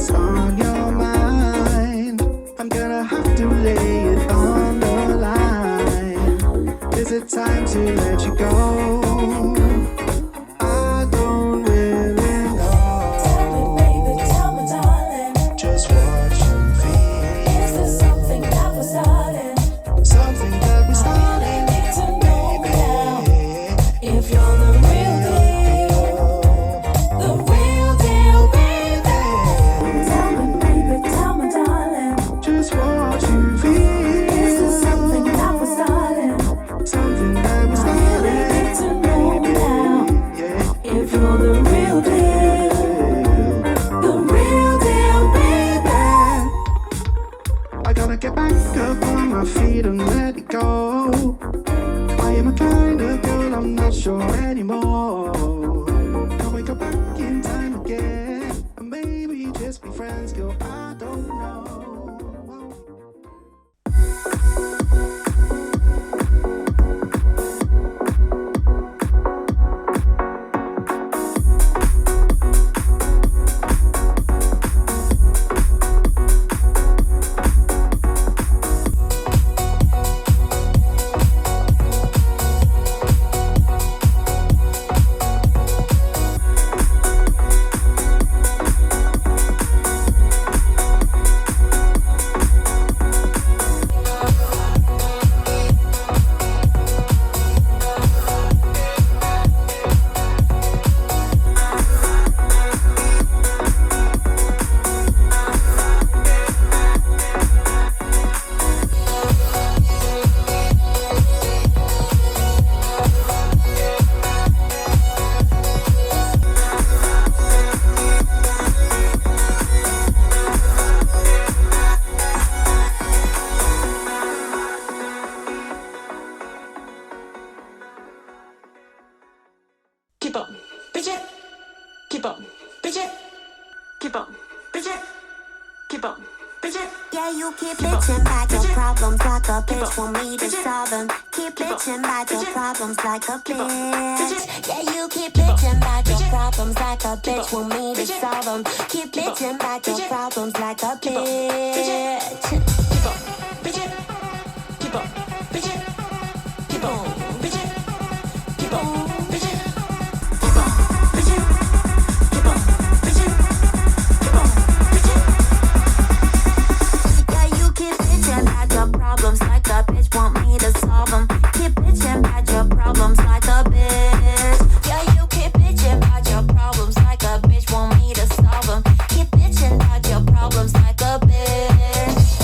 what's on your mind. I'm gonna have to lay it on the line. Is it time to let you go? I don't really know. Tell me, baby, tell me, darling. Just what you feel. Is there something that we're starting? Something that we I started, really need to know baby. now if you're the real deal. The real deal, baby. Tell me, baby, tell me, darling. Just what you feel. Is there something that we're starting? Something that we I started, really need to know now yeah. if you're the real deal. The real deal, baby. I gotta get back up on my feet and let it go. I am a kind of girl, I'm not sure anymore. Can we go back in time again? And maybe just be friends, girl, I don't know. Keep up, bitch it. Keep up, bitch it. Keep up, bitch it. Keep up, bitch it. Yeah, you keep Keep up, bitching about your bitch. problems like a Keep bitch up, want me to bitch. solve them. Keep Keep up, bitching about your bitch. problems like a Keep up, bitch. bitch. Yeah, you keep Keep up, bitching about your bitch. problems like a Keep bitch up, want me to bitch. solve them. Keep Keep up, bitching about your bitch. problems like a Keep up, bitch. Keep up, bitch it. Keep up, bitch it. Keep up, bitch it. Keep up, bitch it. Keep up, bitch it. Keep up, bitch it. Keep up, bitch it. Yeah, you keep bitching about your problems like a bitch want me to solve them. Keep bitching about your problems like a bitch. Yeah, you keep bitching about your problems like a bitch want me to solve them. Keep bitching about your problems like a bitch.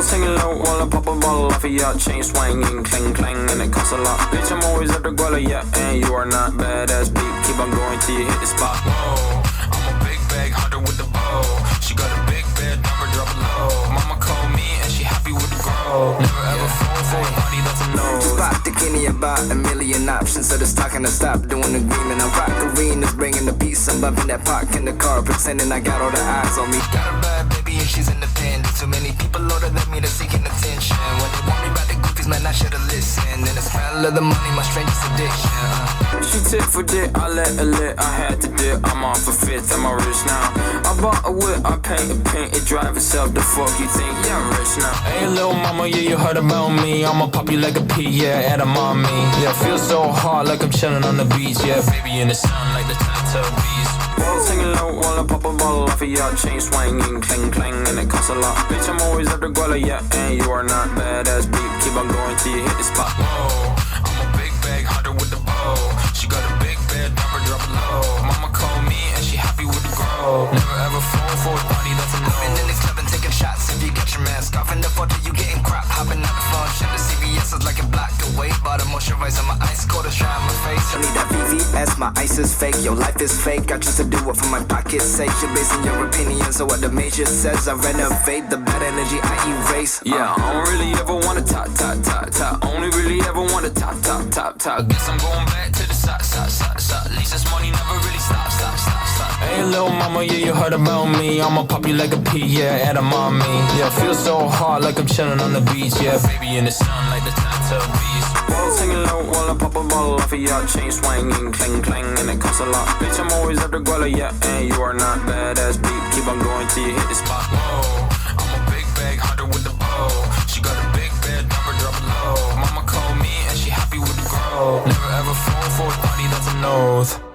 Balls hanging low while I pop a bottle off of your chain swinging, clang clang, and it costs a lot. Bitch, I'm always at the guala, yeah, and you are not badass beat. Keep on going till you hit the spot. Whoa, I'm a big bag hunter with the bow. She got a big bed, number drop it low. Mama called me and she happy with the grow. Never ever fall for a body that's a no. Just bought the Kenny about a million options. So just talking to stop doing agreement. I rock arenas, bringing the peace. I'm bumping that park in the car, pretending I got all the eyes on me. Got a bad baby and she's independent. Too many people older than me, they're seeking attention. When they want me about the goofies, man, I should've listened. And the smell of the money, my strangest addiction. She tit for dick, I let her lit, I had to dip. I'm off a fifth, I'm a rich now. I bought a whip, I paint it drive itself. The fuck you think? Yeah, I'm rich now. Hey, little mama, yeah, you heard about me. I'ma pop you like a pea, yeah, at a mommy. Yeah, feel so hard like I'm chilling on the beach. Yeah, baby in the sun like the Teletubbies. Balls hanging low while I pop a bottle off of your chain swinging, clang clang, and it costs a lot. Bitch, I'm always at the guala, yeah, and you are not badass beat. Keep on going till you hit the spot. Whoa, I'm a big bag hunter with the bow. She got a big bed, number drop it low. Mama called me and she happy with the grow. Never ever fall for a body that's a no. Been in the club and taking shots. If you get your mask off in the photo, you getting crap. Hopping out the phone, shit, the CVS is like a block away. Bought a moisturizer, my ice cold, a shine my face. Don't need that VVS, my ice is fake. Your life is fake. I choose to do it for my pocket's sake. You're basing your opinions on what the major says. I renovate the bad energy, I erase. Yeah, I don't really ever wanna top. Only really ever wanna top. I guess I'm going back to the side. At least this money never really stops. Hey, little mama, yeah, you heard about me. I'ma pop you like a pea, yeah, at a mommy. Yeah, feel so hard like I'm chilling on the beach. Yeah, baby in the sun like the Teletubbies. Balls hanging low while I pop a bottle off of your chain swinging, clang clang, and it costs a lot. Bitch, I'm always at the guala, yeah, and you are not badass beat. Keep on going till you hit the spot. Whoa, I'm a big bag hunter with the bow. She got a big bed, number drop it low. Mama called me and she happy with the grow. Never ever fall for a body that's a nose.